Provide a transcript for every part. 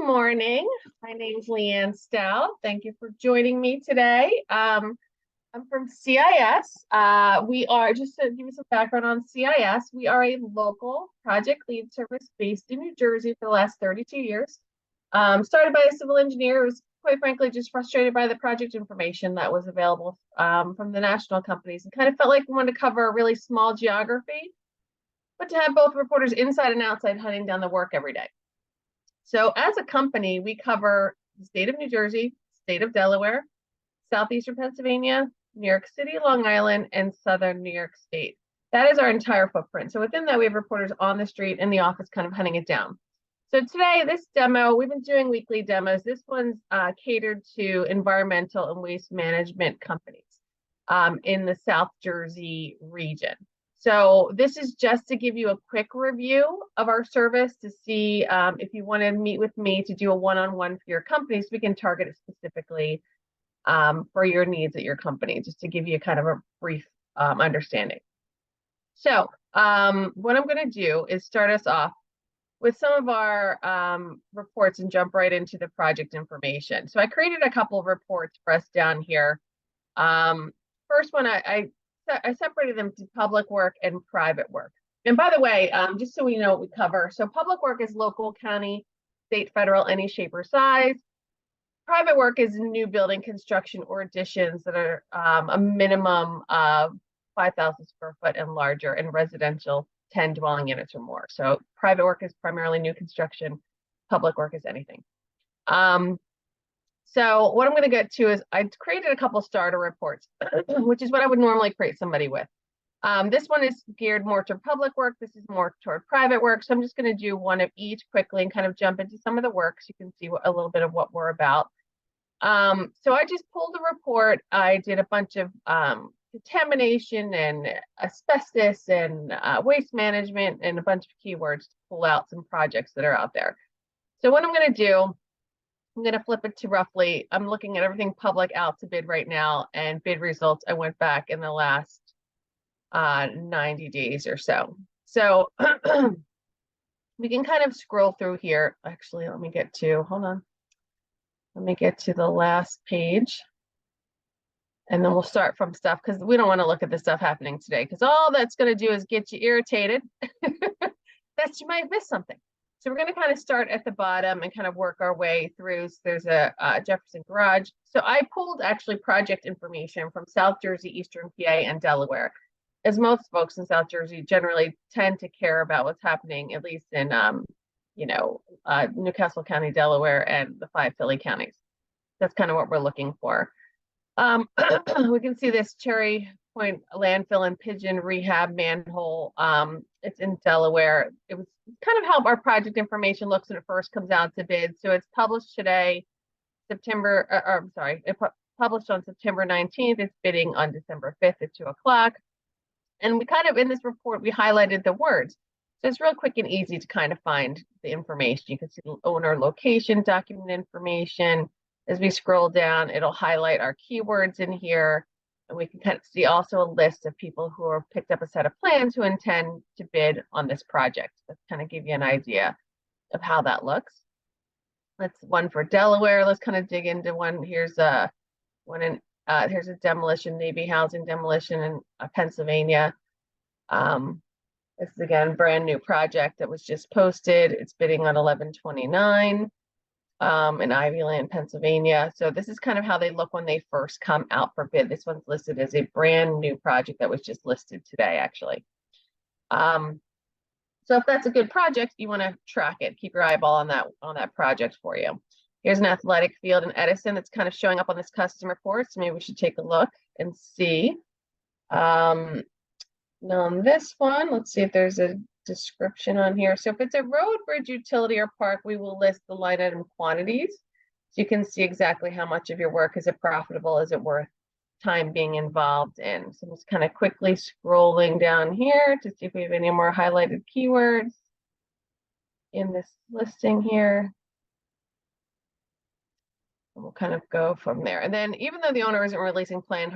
morning. My name's LeeAnne Stout. Thank you for joining me today. I'm from CIS. We are, just to give you some background on CIS, we are a local project lead service based in New Jersey for the last 32 years. Started by a civil engineer who was quite frankly just frustrated by the project information that was available from the national companies and kind of felt like we wanted to cover a really small geography, but to have both reporters inside and outside hunting down the work every day. So as a company, we cover the state of New Jersey, state of Delaware, southeastern Pennsylvania, New York City, Long Island, and southern New York State. That is our entire footprint. So within that, we have reporters on the street in the office kind of hunting it down. So today, this demo, we've been doing weekly demos. This one's catered to environmental and waste management companies in the South Jersey region. So this is just to give you a quick review of our service to see if you want to meet with me to do a one-on-one for your company, so we can target it specifically for your needs at your company, just to give you kind of a brief understanding. So what I'm going to do is start us off with some of our reports and jump right into the project information. So I created a couple of reports for us down here. First one, I separated them to public work and private work. And by the way, just so we know what we cover, so public work is local, county, state, federal, any shape or size. Private work is new building construction or additions that are a minimum of 5,000 square foot and larger, and residential 10 dwelling units or more. So private work is primarily new construction. Public work is anything. So what I'm going to get to is I created a couple starter reports, which is what I would normally create somebody with. This one is geared more to public work. This is more toward private work. So I'm just going to do one of each quickly and kind of jump into some of the work so you can see a little bit of what we're about. So I just pulled a report. I did a bunch of contamination and asbestos and waste management and a bunch of keywords to pull out some projects that are out there. So what I'm going to do, I'm going to flip it to roughly, I'm looking at everything public out to bid right now, and bid results, I went back in the last 90 days or so. So we can kind of scroll through here. Actually, let me get to, hold on. Let me get to the last page. And then we'll start from stuff, because we don't want to look at the stuff happening today, because all that's going to do is get you irritated that you might miss something. So we're going to kind of start at the bottom and kind of work our way through. So there's a Jefferson Garage. So I pulled actually project information from South Jersey, Eastern PA, and Delaware, as most folks in South Jersey generally tend to care about what's happening, at least in, Newcastle County, Delaware, and the 5 Philly counties. That's kind of what we're looking for. We can see this Cherry Point landfill and pigeon rehab manhole. It's in Delaware. It was kind of how our project information looks when it first comes out to bid. So it's published today, published on September 19th. It's bidding on December 5th at 2 o'clock. And we kind of, in this report, we highlighted the words. So it's real quick and easy to kind of find the information. You can see the owner, location, document information. As we scroll down, it'll highlight our keywords in here. And we can kind of see also a list of people who have picked up a set of plans who intend to bid on this project. Let's kind of give you an idea of how that looks. That's one for Delaware. Let's kind of dig into one. Here's a here's a demolition, Navy housing demolition in Pennsylvania. This is again brand new project that was just posted. It's bidding on 11/29. In Ivyland, Pennsylvania. So this is kind of how they look when they first come out for bid. This one's listed as a brand new project that was just listed today, actually. So if that's a good project, you want to track it. Keep your eyeball on that project for you. Here's an athletic field in Edison that's kind of showing up on this custom report. So maybe we should take a look and see. Now on this one, let's see if there's a description on here. So if it's a road, bridge, utility, or park, we will list the line item quantities. So you can see exactly how much of your work is it profitable, is it worth time being involved in. So I'm just kind of quickly scrolling down here to see if we have any more highlighted keywords in this listing here. And we'll kind of go from there. And then even though the owner isn't releasing plan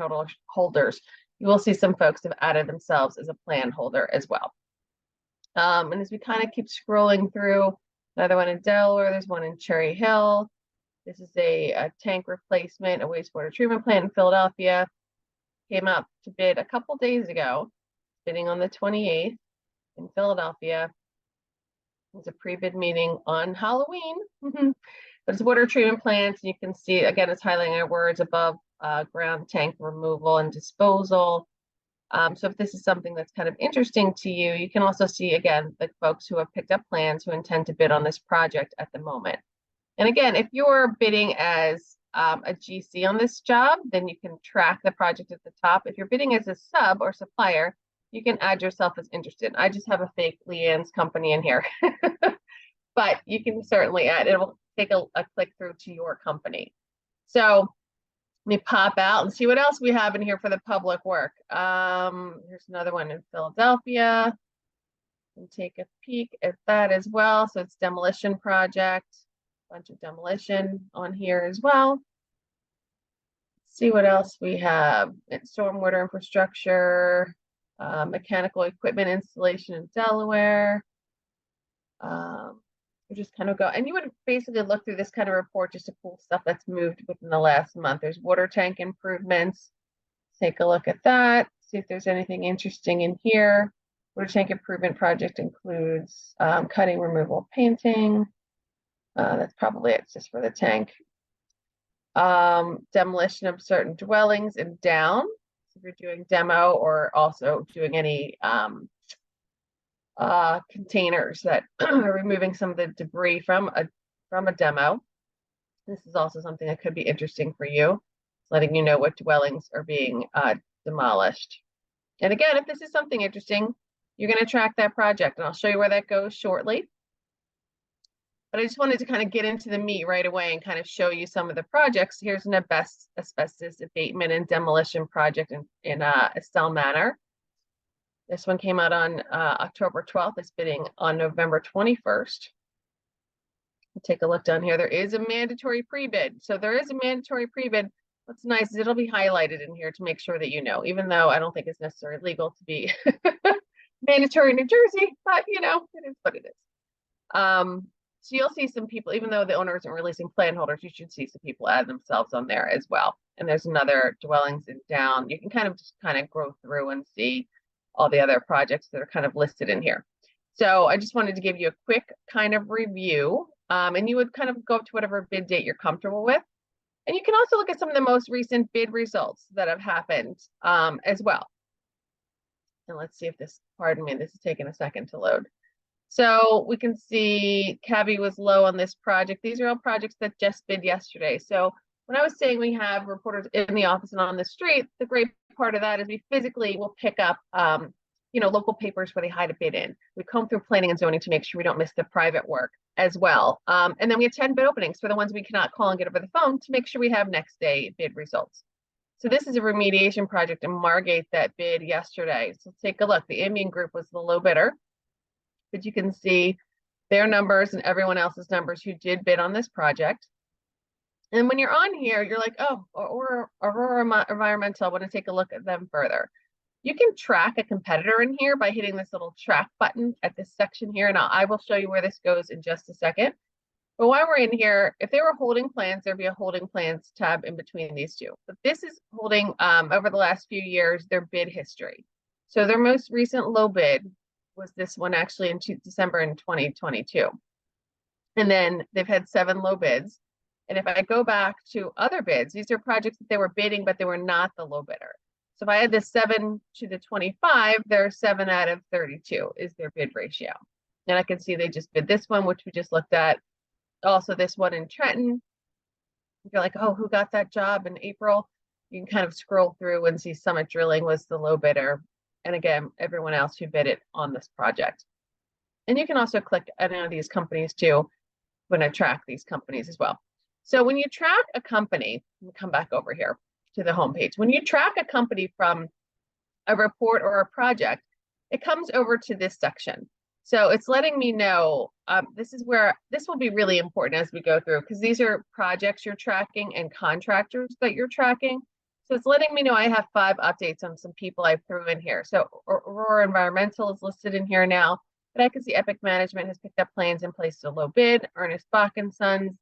holders, you will see some folks have added themselves as a plan holder as well. And as we kind of keep scrolling through, Another one in Delaware. There's one in Cherry Hill. This is a tank replacement, a wastewater treatment plant in Philadelphia. Came out to bid a couple days ago, bidding on the 28th in Philadelphia. There's a pre-bid meeting on Halloween. But it's water treatment plants. You can see, again, it's highlighting our words above ground tank removal and disposal. So if this is something that's kind of interesting to you, you can also see, again, the folks who have picked up plans who intend to bid on this project at the moment. And again, if you're bidding as a GC on this job, then you can track the project at the top. If you're bidding as a sub or supplier, you can add yourself as interested. I just have a fake LeeAnne's company in here, but you can certainly add, it will take a click through to your company. So let me pop out and see what else we have in here for the public work. Here's another one in Philadelphia. And take a peek at that as well. So it's demolition project, bunch of demolition on here as well. Let's see what else we have. It's stormwater infrastructure, mechanical equipment installation in Delaware. We just kind of go, and you would basically look through this kind of report just to pull stuff that's moved within the last month. There's water tank improvements. Take a look at that. See if there's anything interesting in here. Water tank improvement project includes cutting, removal, painting. That's probably it, just for the tank. Demolition of certain dwellings and down. So if you're doing demo or also doing any containers that are removing some of the debris from a demo. This is also something that could be interesting for you. It's letting you know what dwellings are being demolished. And again, if this is something interesting, you're going to track that project, and I'll show you where that goes shortly. But I just wanted to kind of get into the meat right away and kind of show you some of the projects. Here's an asbestos abatement and demolition project in Estelle Manor. This one came out on October 12th. It's bidding on November 21st. Take a look down here. There is a mandatory pre-bid. So there is a mandatory pre-bid. What's nice is it'll be highlighted in here to make sure that you know, even though I don't think it's necessarily legal to be mandatory in New Jersey, but you know, it is what it is. So you'll see some people, even though the owner isn't releasing plan holders, you should see some people add themselves on there as well. And there's another dwellings in down. You can kind of just go through and see all the other projects that are kind of listed in here. So I just wanted to give you a quick kind of review, and you would kind of go up to whatever bid date you're comfortable with. And you can also look at some of the most recent bid results that have happened as well. And let's see if this, pardon me, this is taking a second to load. So we can see Cabby was low on this project. These are all projects that just bid yesterday. So when I was saying we have reporters in the office and on the street, the great part of that is we physically will pick up, you know, local papers where they hide a bid in. We comb through planning and zoning to make sure we don't miss the private work as well. And then we attend bid openings for the ones we cannot call and get over the phone to make sure we have next day bid results. So this is a remediation project in Margate that bid yesterday. So take a look. The Ambient Group was the low bidder, but you can see their numbers and everyone else's numbers who did bid on this project. And when you're on here, you're like, oh, or Aurora Environmental, I want to take a look at them further. You can track a competitor in here by hitting this little track button at this section here. And I will show you where this goes in just a second. But while we're in here, if they were holding plans, there'd be a holding plans tab in between these two. But this is holding over the last few years, their bid history. So their most recent low bid was this one actually in December in 2022. And then they've had 7 low bids. And if I go back to other bids, these are projects that they were bidding, but they were not the low bidder. So if I had this 7 to the 25, they're 7 out of 32 is their bid ratio. And I can see they just bid this one, which we just looked at. Also this one in Trenton. If you're like, oh, who got that job in April? You can kind of scroll through and see Summit Drilling was the low bidder. And again, everyone else who bid it on this project. And you can also click any of these companies too when I track these companies as well. So when you track a company, let me come back over here to the homepage. When you track a company from a report or a project, it comes over to this section. So it's letting me know, this is where, this will be really important as we go through, because these are projects you're tracking and contractors that you're tracking. So it's letting me know I have 5 updates on some people I threw in here. So Aurora Environmental is listed in here now. But I can see Epic Management has picked up plans and placed a low bid. Ernest Bach and Sons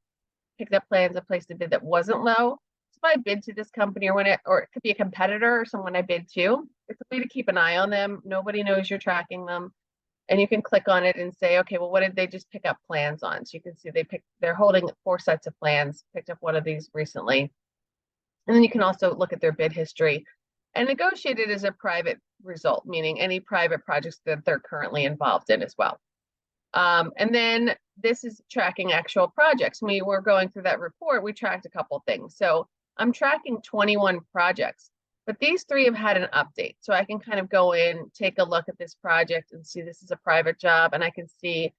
picked up plans and placed a bid that wasn't low. So if I bid to this company or it could be a competitor or someone I bid to, it's a way to keep an eye on them. Nobody knows you're tracking them. And you can click on it and say, okay, well, what did they just pick up plans on? So you can see they're holding 4 sets of plans, picked up one of these recently. And then you can also look at their bid history. And negotiated is a private result, meaning any private projects that they're currently involved in as well. And then this is tracking actual projects. When we were going through that report, we tracked a couple things. So I'm tracking 21 projects, but these 3 have had an update. So I can kind of go in, take a look at this project and see this is a private job, and I can see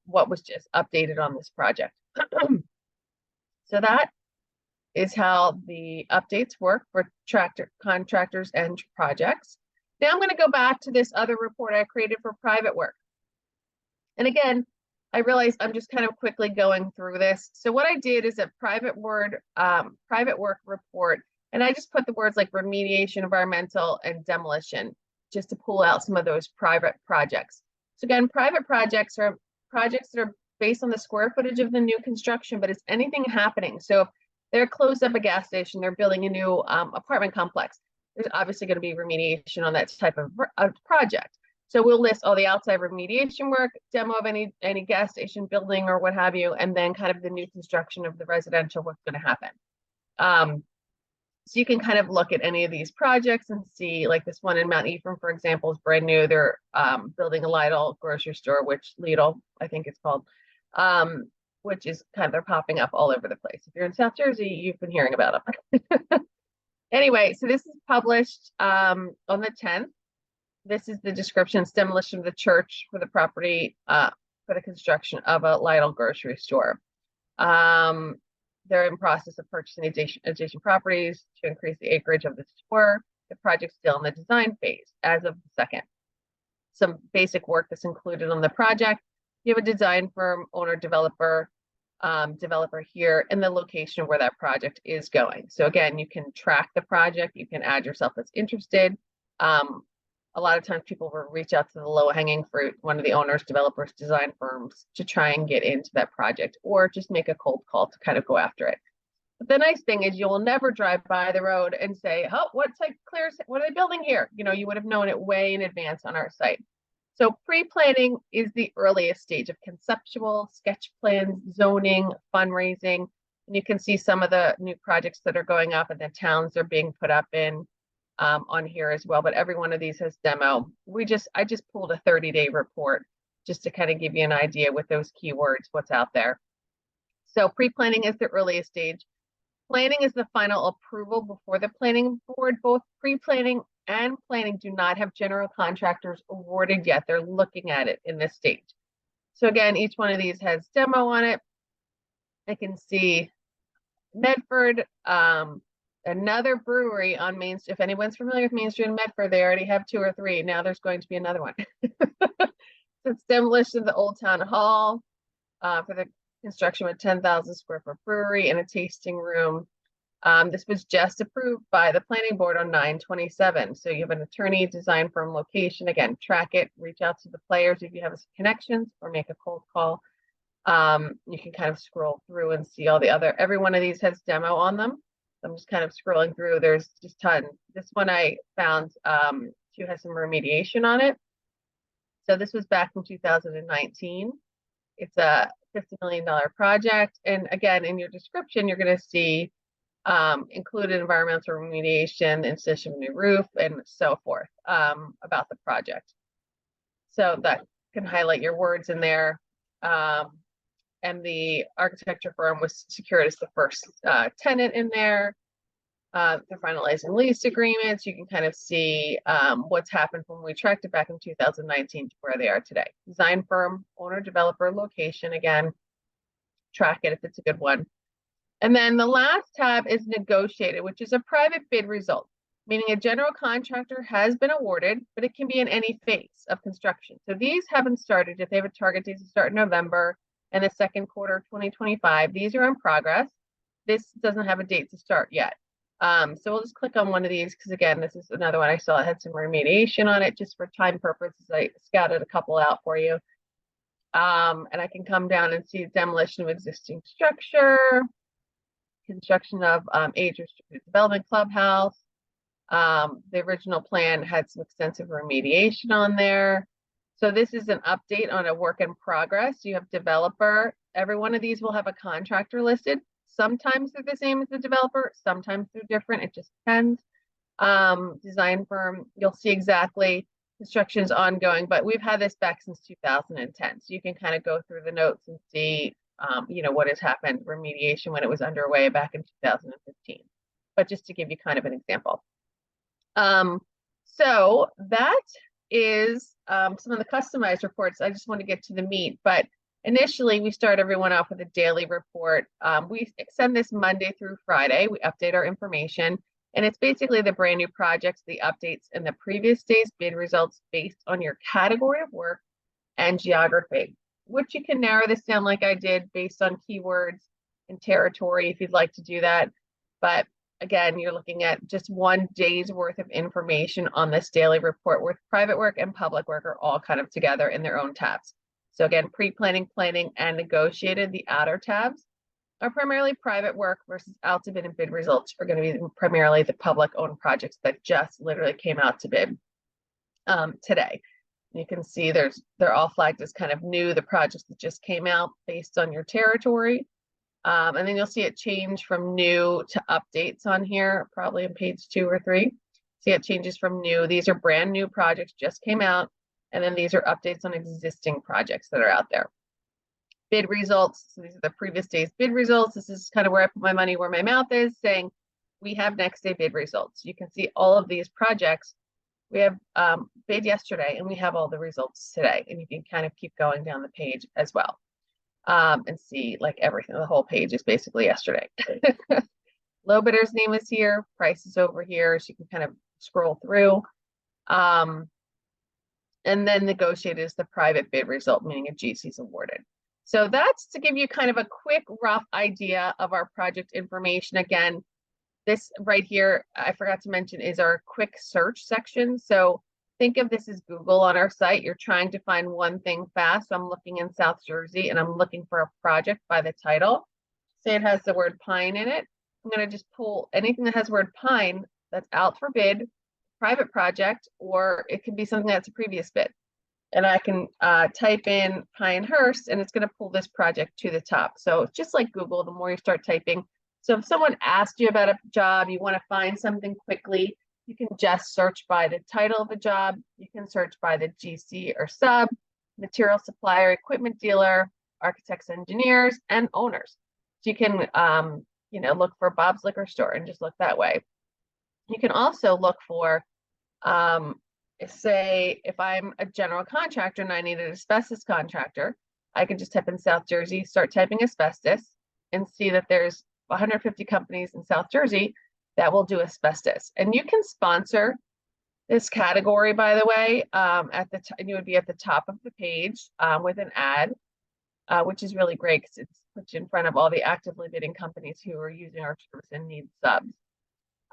what was just updated on this project. So that is how the updates work for contractors and projects. Now I'm going to go back to this other report I created for private work. And again, I realize I'm just kind of quickly going through this. So what I did is a private work report, and I just put the words like remediation, environmental, and demolition, just to pull out some of those private projects. So again, private projects are projects that are based on the square footage of the new construction, but it's anything happening. So if they're closed up a gas station, they're building a new apartment complex, there's obviously going to be remediation on that type of project. So we'll list all the outside remediation work, demo of any gas station building or what have you, and then kind of the new construction of the residential, what's going to happen. So you can kind of look at any of these projects and see, like this one in Mount Ephraim, for example, is brand new. They're building a Lidl grocery store, which Lidl, I think it's called, which is kind of, they're popping up all over the place. If you're in South Jersey, you've been hearing about them. Anyway, so this is published on the 10th. This is the description: demolition of the church for the property for the construction of a Lidl grocery store. They're in process of purchasing adjacent properties to increase the acreage of the store. The project's still in the design phase as of the 2nd. Some basic work that's included on the project. You have a design firm, owner, developer here, and the location where that project is going. So again, you can track the project. You can add yourself as interested. A lot of times people will reach out to the low-hanging fruit, one of the owners, developers, design firms, to try and get into that project, or just make a cold call to kind of go after it. But the nice thing is you will never drive by the road and say, oh, what are they building here? You know, you would have known it way in advance on our site. So pre-planning is the earliest stage of conceptual, sketch plans, zoning, fundraising. And you can see some of the new projects that are going up and the towns they're being put up in. On here as well, but every one of these has demo. I just pulled a 30-day report just to kind of give you an idea with those keywords, what's out there. So pre-planning is the earliest stage. Planning is the final approval before the planning board. Both pre-planning and planning do not have general contractors awarded yet. They're looking at it in this stage. So again, each one of these has demo on it. I can see Medford, another brewery on Main Street. If anyone's familiar with Main Street in Medford, they already have 2 or 3. Now there's going to be another one. So it's demolition of the Old Town Hall for the construction of a 10,000 square foot brewery and a tasting room. This was just approved by the planning board on 9/27. So you have an attorney, design firm, location. Again, track it, reach out to the players if you have connections, or make a cold call. You can kind of scroll through and see all the other, every one of these has demo on them. I'm just kind of scrolling through. There's just tons. This one I found too has some remediation on it. So this was back in 2019. It's a $50 million project. And again, in your description, you're going to see included environmental remediation, installation of a new roof, and so forth about the project. So that can highlight your words in there. And the architecture firm was secured as the first tenant in there. They're finalizing lease agreements. You can kind of see what's happened from when we tracked it back in 2019 to where they are today. Design firm, owner, developer, location, again, track it if it's a good one. And then the last tab is negotiated, which is a private bid result, meaning a general contractor has been awarded, but it can be in any phase of construction. So these haven't started yet. They have a target date to start in November and the 2nd quarter of 2025. These are in progress. This doesn't have a date to start yet. So we'll just click on one of these because again, this is another one I saw had some remediation on it just for time purposes. I scouted a couple out for you. And I can come down and see demolition of existing structure, construction of age restricted development clubhouse. The original plan had some extensive remediation on there. So this is an update on a work in progress. You have developer. Every one of these will have a contractor listed. Sometimes they're the same as the developer. Sometimes they're different. It just depends. Design firm, you'll see exactly construction is ongoing, but we've had this back since 2010. So you can kind of go through the notes and see, what has happened, remediation when it was underway back in 2015. But just to give you kind of an example. So that is some of the customized reports. I just want to get to the meat, but initially we start everyone off with a daily report. We send this Monday through Friday. We update our information, and it's basically the brand new projects, the updates, and the previous day's bid results based on your category of work and geography, which you can narrow this down like I did based on keywords and territory if you'd like to do that. But again, you're looking at just 1 day's worth of information on this daily report where private work and public work are all kind of together in their own tabs. So again, pre-planning, planning, and negotiated, the outer tabs are primarily private work versus out to bid and bid results are going to be primarily the public owned projects that just literally came out to bid today. You can see they're all flagged as kind of new, the projects that just came out based on your territory. And then you'll see it change from new to updates on here, probably on page 2 or 3. See it changes from new. These are brand new projects, just came out. And then these are updates on existing projects that are out there. Bid results. So these are the previous day's bid results. This is kind of where I put my money where my mouth is, saying we have next day bid results. You can see all of these projects. We have bid yesterday and we have all the results today. And you can kind of keep going down the page as well. And see like everything. The whole page is basically yesterday. Low bidder's name is here, price is over here, so you can kind of scroll through. And then negotiated is the private bid result, meaning a GC is awarded. So that's to give you kind of a quick rough idea of our project information. Again, this right here, I forgot to mention, is our quick search section. So think of this as Google on our site. You're trying to find one thing fast. So I'm looking in South Jersey and I'm looking for a project by the title. Say it has the word pine in it. I'm going to just pull anything that has the word pine that's out for bid, private project, or it could be something that's a previous bid. And I can type in Pinehurst and it's going to pull this project to the top. So it's just like Google, the more you start typing. So if someone asked you about a job, you want to find something quickly, you can just search by the title of the job. You can search by the GC or sub, material supplier, equipment dealer, architects, engineers, and owners. So you can, look for Bob's Liquor Store and just look that way. You can also look for, say, if I'm a general contractor and I need an asbestos contractor, I can just type in South Jersey, start typing asbestos, and see that there's 150 companies in South Jersey that will do asbestos. And you can sponsor this category, by the way, you would be at the top of the page with an ad, which is really great because it puts you in front of all the actively bidding companies who are using our service and need subs.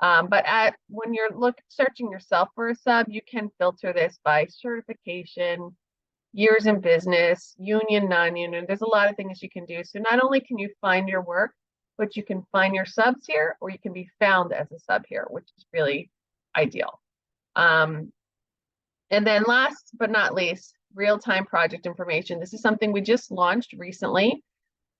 But when you're searching yourself for a sub, you can filter this by certification, years in business, union, non-union. There's a lot of things you can do. So not only can you find your work, but you can find your subs here, or you can be found as a sub here, which is really ideal. And then last but not least, real-time project information. This is something we just launched recently,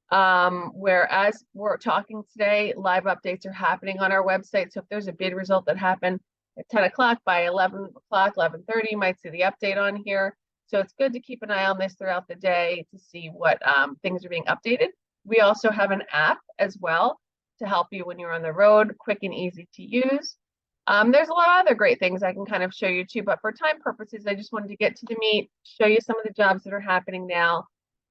where as we're talking today, live updates are happening on our website. So if there's a bid result that happened at 10 o'clock, by 11 o'clock, 11:30, you might see the update on here. So it's good to keep an eye on this throughout the day to see what things are being updated. We also have an app as well to help you when you're on the road, quick and easy to use. There's a lot of other great things I can kind of show you too, but for time purposes, I just wanted to get to the meat, show you some of the jobs that are happening now.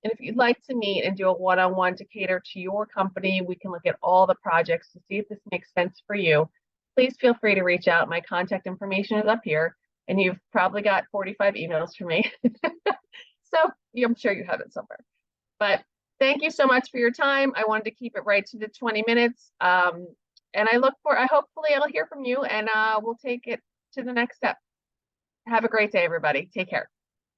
And if you'd like to meet and do a one-on-one to cater to your company, we can look at all the projects to see if this makes sense for you. Please feel free to reach out. My contact information is up here, and you've probably got 45 emails from me. So I'm sure you have it somewhere. But thank you so much for your time. I wanted to keep it right to the 20 minutes. And I hopefully I'll hear from you and we'll take it to the next step. Have a great day, everybody. Take care.